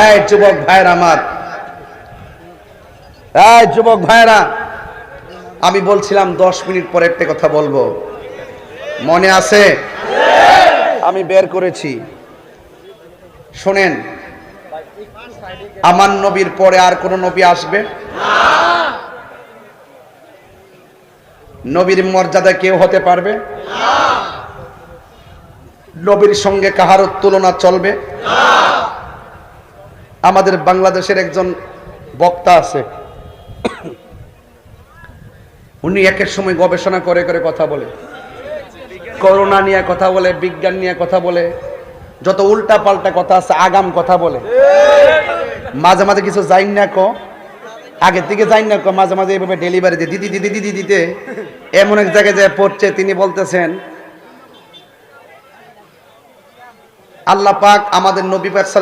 এই যুবক ভাইরা আমার, এই যুবক ভাইরা, আমি বলছিলাম 10 মিনিট পরে একটা কথা বলবো, মনে আছে? আমি বের করেছি, শোনেন। আমার নবীর পরে আর কোন নবী আসবে না। নবীর মর্যাদা কেউ হতে পারবে না। নবীর সঙ্গে কাহারও তুলনা চলবে না। আমাদের বাংলাদেশের একজন বক্তা আছে, উনি একের সময় গবেষণা করে করে কথা বলে, করোনা নিয়ে কথা বলে, বিজ্ঞান নিয়ে কথা বলে, যত উল্টা পাল্টা কথা আছে আগাম কথা বলে। মাঝে মাঝে কিছু যাই না কো, আগে থেকে যাই না কো, মাঝে মাঝে এইভাবে ডেলিভারি দিয়ে দিদি দিদি দিদি দিতে এমন এক জায়গায় যায় পড়ছে, তিনি বলতেছেন আল্লাহ পাক আমাদের নবী পাক